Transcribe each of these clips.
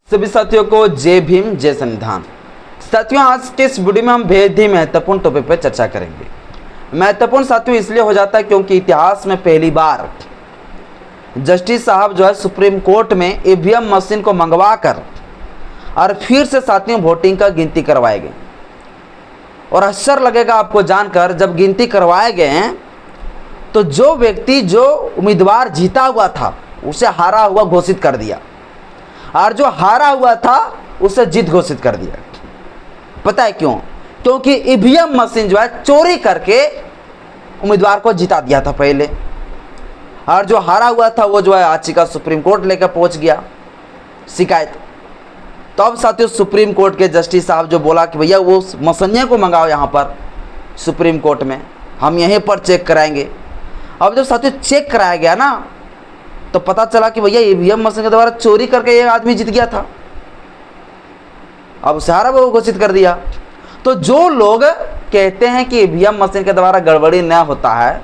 सभी साथियों को जय भीम जय संविधान। साथियों, आज के इस वीडियो में हम बेहद ही महत्वपूर्ण टॉपिक पर चर्चा करेंगे। महत्वपूर्ण साथियों इसलिए हो जाता है क्योंकि इतिहास में पहली बार जस्टिस साहब जो है सुप्रीम कोर्ट में ईवीएम मशीन को मंगवा कर और फिर से साथियों वोटिंग का गिनती करवाए गए। और आश्चर्य लगेगा आपको जानकर, जब गिनती करवाए गए हैं तो जो व्यक्ति जो उम्मीदवार जीता हुआ था उसे हारा हुआ घोषित कर दिया और जो हारा हुआ था उसे जीत घोषित कर दिया। पता है क्यों? क्योंकि ईवीएम मशीन जो है चोरी करके उम्मीदवार को जिता दिया था पहले, और जो हारा हुआ था वो जो है याचिका सुप्रीम कोर्ट लेकर पहुंच गया शिकायत। तो अब साथियों सुप्रीम कोर्ट के जस्टिस साहब जो बोला कि भैया वो मशीनें को मंगाओ यहाँ पर सुप्रीम कोर्ट में, हम यहीं पर चेक कराएंगे। अब जब साथियों चेक कराया गया ना तो पता चला कि भैया ईवीएम मशीन के द्वारा चोरी करके ये आदमी जीत गया था। अब उसे हारा वो घोषित कर दिया। तो जो लोग कहते हैं कि ईवीएम मशीन के द्वारा गड़बड़ी न होता है,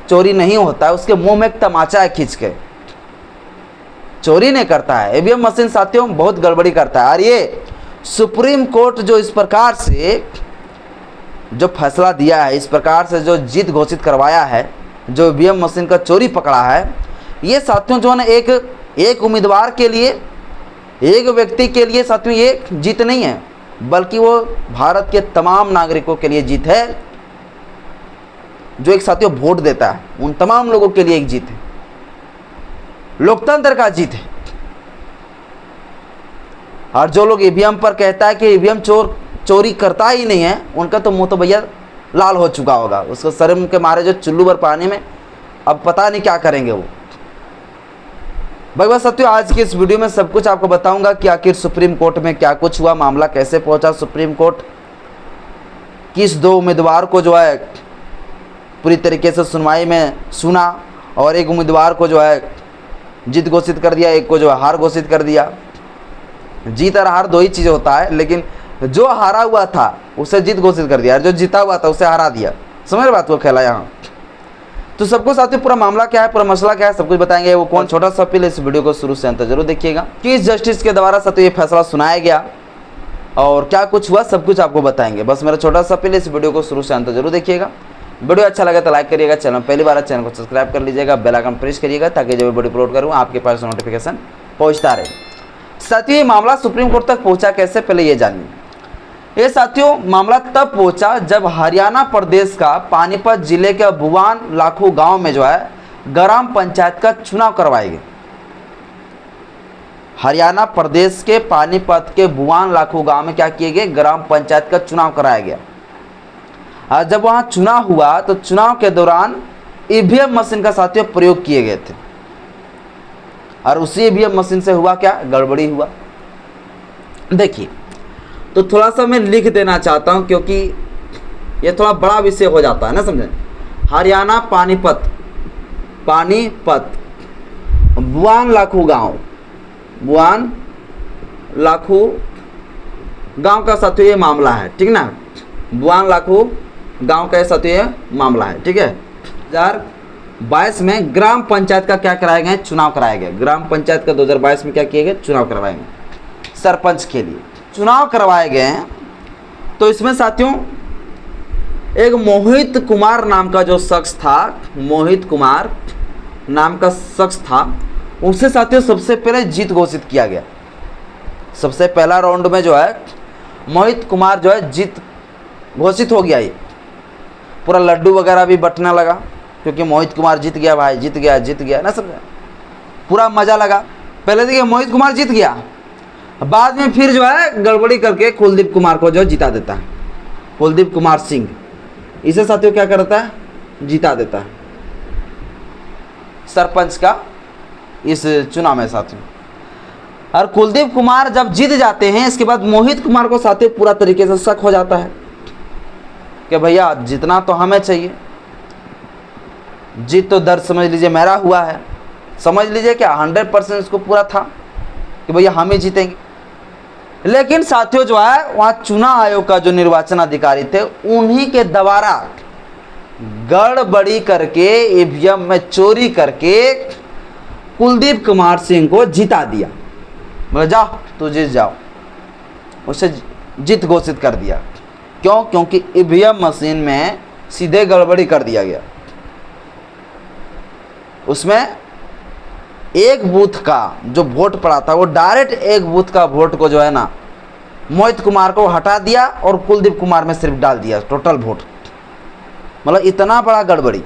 चोरी नहीं होता है, उसके मुंह में एक तमाचा है खींच के। चोरी नहीं करता है ईवीएम मशीन साथियों, बहुत गड़बड़ी करता है। और ये सुप्रीम कोर्ट जो इस प्रकार से जो फैसला दिया है, इस प्रकार से जो जीत घोषित करवाया है, जो ईवीएम मशीन का चोरी पकड़ा है, ये साथियों जो है ना एक उम्मीदवार के लिए, एक व्यक्ति के लिए साथियों ये जीत नहीं है, बल्कि वो भारत के तमाम नागरिकों के लिए जीत है। जो एक साथियों वोट देता है उन तमाम लोगों के लिए एक जीत है, लोकतंत्र का जीत है। और जो लोग ईवीएम पर कहता है कि ईवीएम चोरी करता ही नहीं है, उनका तो मुंह तो भैया लाल हो चुका होगा। उसको शर्म के मारे जो चुल्लू भर पानी में अब पता नहीं क्या करेंगे वो। भाई साथियों, आज की इस वीडियो में सब कुछ आपको बताऊंगा कि आखिर सुप्रीम कोर्ट में क्या कुछ हुआ, मामला कैसे पहुंचा सुप्रीम कोर्ट, किस दो उम्मीदवार को जो है पूरी तरीके से सुनवाई में सुना और एक उम्मीदवार को जो है जीत घोषित कर दिया, एक को जो है हार घोषित कर दिया। जीत और हार दो ही चीज़ होता है, लेकिन जो हारा हुआ था उसे जीत घोषित कर दिया और जो जीता हुआ था उसे हरा दिया। समझ रहे बात को खेला यहाँ। तो सबको साथियों पूरा मामला क्या है, पूरा मसला क्या है, सब कुछ बताएंगे। वो कौन, छोटा सा अपील, इस वीडियो को शुरू से अंत तक जरूर देखिएगा कि इस जस्टिस के द्वारा साथियों ये फैसला सुनाया गया और क्या कुछ हुआ, सब कुछ आपको बताएंगे। बस मेरा छोटा सा अपील, इस वीडियो को शुरू से अंत तक जरूर देखिएगा। वीडियो अच्छा लगे तो लाइक करिएगा, चैनल पहली बार चैनल को सब्सक्राइब कर लीजिएगा, बेल आइकन प्रेस करिएगा ताकि जब वीडियो अपलोड करूँ आपके पास नोटिफिकेशन पहुँचता रहे। साथियों ये मामला सुप्रीम कोर्ट तक पहुँचा कैसे, पहले ये जानिए। ये साथियों मामला तब पहुंचा जब हरियाणा प्रदेश का पानीपत जिले के बुवान लाखू गांव में जो है ग्राम पंचायत का चुनाव करवाए गए। हरियाणा प्रदेश के पानीपत के बुवान लाखू गांव में क्या किए गए, ग्राम पंचायत का चुनाव कराया गया। और जब वहां चुनाव हुआ तो चुनाव के दौरान ईवीएम मशीन का साथियों प्रयोग किए गए थे और उसी ईवीएम मशीन से हुआ क्या, गड़बड़ी हुआ। देखिए तो थोड़ा सा मैं लिख देना चाहता हूं क्योंकि ये थोड़ा बड़ा विषय हो जाता है ना, समझे। हरियाणा पानीपत बुआन लाखू गांव, बुआन लाखू गांव का साथियों ये मामला है, ठीक ना। बुआन लाखू गांव का साथियों ये मामला है, ठीक है। 2022 में ग्राम पंचायत का क्या कराए गए, चुनाव कराए गए। ग्राम पंचायत का 2022 में क्या किए गए, चुनाव करवाए गए। सरपंच के लिए चुनाव करवाए गए हैं। तो इसमें साथियों एक मोहित कुमार नाम का जो शख्स था, मोहित कुमार नाम का शख्स था, उससे साथियों सबसे पहले जीत घोषित किया गया। सबसे पहला राउंड में जो है मोहित कुमार जो है जीत घोषित हो गया। ये पूरा लड्डू वगैरह भी बंटने लगा क्योंकि मोहित कुमार जीत गया भाई, जीत गया ना, समझा। पूरा मजा लगा। पहले देखिए मोहित कुमार जीत गया, बाद में फिर जो है गड़बड़ी करके कुलदीप कुमार को जो जिता देता है। कुलदीप कुमार सिंह इसे साथियों क्या करता है, जिता देता है सरपंच का इस चुनाव में साथियों। और कुलदीप कुमार जब जीत जाते हैं, इसके बाद मोहित कुमार को साथियों पूरा तरीके से शक हो जाता है कि भैया जितना तो हमें चाहिए, जीत तो दर्ज समझ लीजिए मेरा हुआ है, समझ लीजिए क्या 100% इसको पूरा था कि भैया हम ही जीतेंगे। लेकिन साथियों जो है वहाँ चुनाव आयोग का जो निर्वाचन अधिकारी थे, उन्हीं के द्वारा गड़बड़ी करके ईवीएम में चोरी करके कुलदीप कुमार सिंह को जिता दिया। बोले जाओ तू जीत जाओ, उसे जीत घोषित कर दिया। क्यों? क्योंकि ईवीएम मशीन में सीधे गड़बड़ी कर दिया गया। उसमें एक बूथ का जो वोट पड़ा था वो डायरेक्ट एक बूथ का वोट को जो है ना मोहित कुमार को हटा दिया और कुलदीप कुमार में सिर्फ डाल दिया टोटल वोट। मतलब इतना बड़ा गड़बड़ी।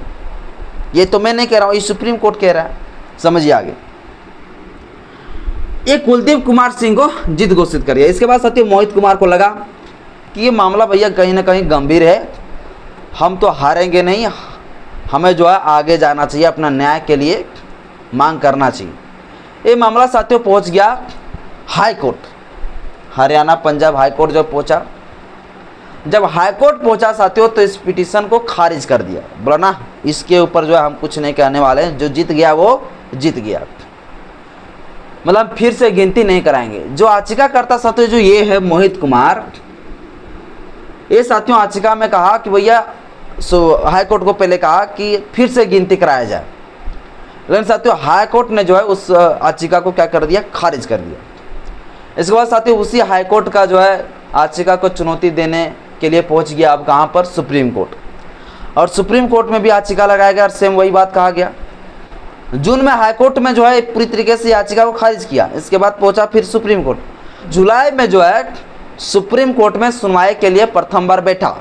ये तो मैं नहीं कह रहा हूँ, ये सुप्रीम कोर्ट कह रहा है, समझिए आगे। ये कुलदीप कुमार सिंह को जीत घोषित कर दिया। इसके बाद साथियों मोहित कुमार को लगा कि ये मामला भैया कहीं ना कहीं गंभीर है, हम तो हारेंगे नहीं, हमें जो है आगे जाना चाहिए, अपना न्याय के लिए मांग करना चाहिए। ये मामला साथियों पहुंच गया high court, Haryana Punjab high court जब पहुंचा। जब हाई कोर्ट पहुंचा साथियों तो इस पिटीशन को खारिज कर दिया। बोला ना इसके ऊपर जो है हम कुछ नहीं कहने वाले हैं, जो जीत गया वो जीत गया, मतलब फिर से गिनती नहीं कराएंगे। जो याचिका करता साथियों जो ये है मोहित कुमार, ये साथियों याचिका में कहा कि भैया हाई कोर्ट को पहले कहा कि फिर से गिनती कराया जाए, लेकिन साथियों हाई कोर्ट ने जो है उस याचिका को क्या कर दिया, खारिज कर दिया। इसके बाद साथियों उसी हाई कोर्ट का जो है याचिका को चुनौती देने के लिए पहुंच गया अब कहाँ पर, सुप्रीम कोर्ट। और सुप्रीम कोर्ट में भी याचिका लगाया गया और सेम वही बात कहा गया। जून में हाई कोर्ट में जो है पूरी तरीके से याचिका को खारिज किया। इसके बाद पहुंचा फिर सुप्रीम कोर्ट। जुलाई में जो है सुप्रीम कोर्ट में सुनवाई के लिए प्रथम बार बैठा।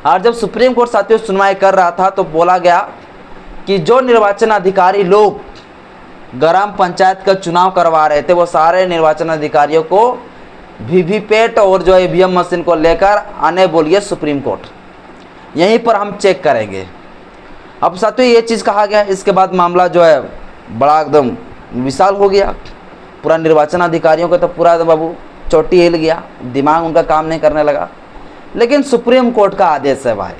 और जब सुप्रीम कोर्ट साथियों सुनवाई कर रहा था तो बोला गया कि जो निर्वाचन अधिकारी लोग ग्राम पंचायत का चुनाव करवा रहे थे वो सारे निर्वाचन अधिकारियों को वीवीपैट और जो ईवीएम मशीन को लेकर आने बोलिए सुप्रीम कोर्ट, यहीं पर हम चेक करेंगे। अब साथियों ये चीज़ कहा गया। इसके बाद मामला जो है बड़ा एकदम विशाल हो गया। पूरा निर्वाचन अधिकारियों का तो पूरा बाबू चोटी हिल गया, दिमाग उनका काम नहीं करने लगा। लेकिन सुप्रीम कोर्ट का आदेश है भाई,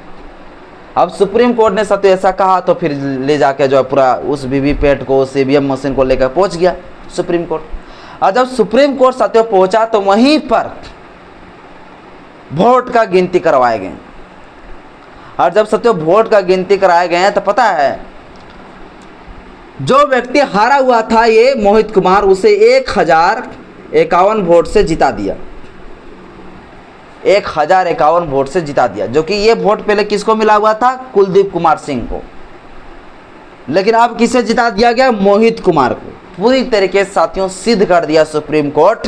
अब सुप्रीम कोर्ट ने साथियों ऐसा कहा तो फिर ले जाके जो है पूरा उस वीवीपैट को, उस ईवीएम मशीन को लेकर पहुंच गया सुप्रीम कोर्ट। और जब सुप्रीम कोर्ट साथियों पहुंचा तो वहीं पर वोट का गिनती करवाए गए। और जब साथियों वोट का गिनती कराए गए हैं तो पता है जो व्यक्ति हारा हुआ था ये मोहित कुमार, उसे 1051 वोट से जिता दिया, 1051 वोट से जिता दिया। जो कि ये वोट पहले किसको मिला हुआ था, कुलदीप कुमार सिंह को, लेकिन अब किसे जिता दिया गया, मोहित कुमार को। पूरी तरीके से साथियों सिद्ध कर दिया सुप्रीम कोर्ट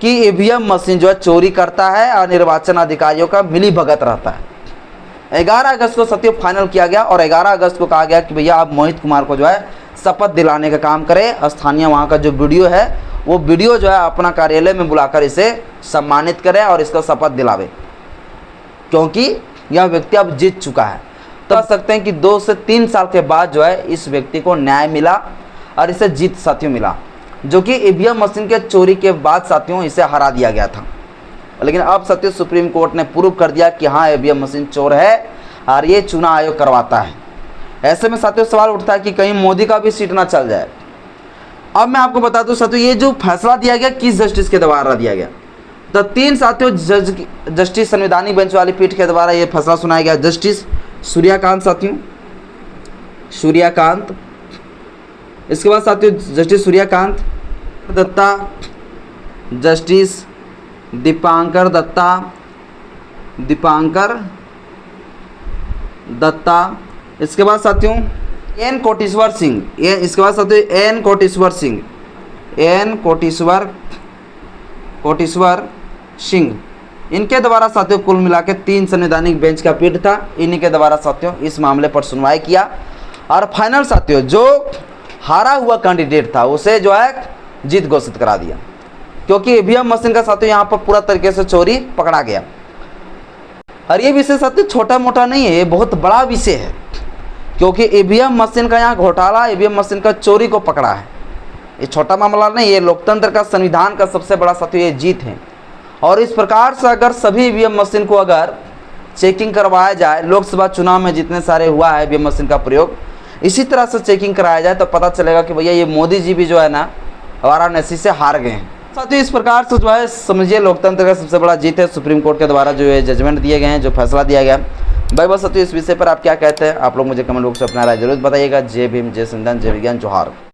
कि ईवीएम मशीन जो है चोरी करता है और निर्वाचन अधिकारियों का मिली भगत रहता है। 11 अगस्त को साथियों फाइनल किया गया और 11 अगस्त को कहा गया कि भैया आप मोहित कुमार को जो है शपथ दिलाने का काम करें। स्थानीय वहाँ का जो वीडियो है वो वीडियो जो है अपना कार्यालय में बुलाकर इसे सम्मानित करें और इसका शपथ दिलावे, क्योंकि यह व्यक्ति अब जीत चुका है। तो कह सकते हैं कि 2 से 3 साल के बाद जो है इस व्यक्ति को न्याय मिला और इसे जीत साथियों मिला, जो कि ईवीएम मशीन के चोरी के बाद साथियों इसे हरा दिया गया था। लेकिन अब साथियों सुप्रीम कोर्ट ने प्रूव कर दिया कि हाँ ईवीएम मशीन चोर है और ये चुनाव आयोग करवाता है। ऐसे में साथियों सवाल उठता है कि कहीं मोदी का भी सीट ना चल जाए। अब मैं आपको बता दूं साथियों ये जो फैसला दिया गया किस जस्टिस के द्वारा दिया गया, तो 3 साथियों जस्टिस संविधानिक बेंच वाली पीठ के द्वारा ये फैसला सुनाया गया। जस्टिस सूर्यकांत साथियों, सूर्यकांत, इसके बाद साथियों जस्टिस सूर्यकांत दत्ता, जस्टिस दीपांकर दत्ता, इसके बाद साथियों एन कोटेश्वर सिंह, इसके बाद साथियों एन कोटेश्वर सिंह, इनके द्वारा साथियों कुल मिला के 3 संवैधानिक बेंच का पीठ था, इन्हीं के द्वारा साथियों इस मामले पर सुनवाई किया। और फाइनल साथियों जो हारा हुआ कैंडिडेट था उसे जो है जीत घोषित करा दिया, क्योंकि ईवीएम मशीन का साथियों यहाँ पर पूरा तरीके से चोरी पकड़ा गया। और ये विषय साथियों छोटा मोटा नहीं है, ये बहुत बड़ा विषय है, क्योंकि ईवीएम मशीन का यहाँ घोटाला, ईवीएम मशीन का चोरी को पकड़ा है। ये छोटा मामला नहीं, ये लोकतंत्र का, संविधान का सबसे बड़ा साथियों ये जीत है। और इस प्रकार से अगर सभी ईवीएम मशीन को अगर चेकिंग करवाया जाए, लोकसभा चुनाव में जितने सारे हुआ है ईवीएम मशीन का प्रयोग, इसी तरह से चेकिंग कराया जाए तो पता चलेगा कि भैया ये मोदी जी भी जो है ना वाराणसी से हार गए हैं। साथियों इस प्रकार से जो है समझिए लोकतंत्र का सबसे बड़ा जीत है। सुप्रीम कोर्ट के द्वारा जो है जजमेंट दिए गए हैं, जो फैसला दिया गया। भाई बस साथियों इस विषय पर आप क्या कहते हैं, आप लोग मुझे कमेंट बॉक्स में अपना राय जरूर बताइएगा। जय भीम, जय संविधान, जय विज्ञान, जोहार।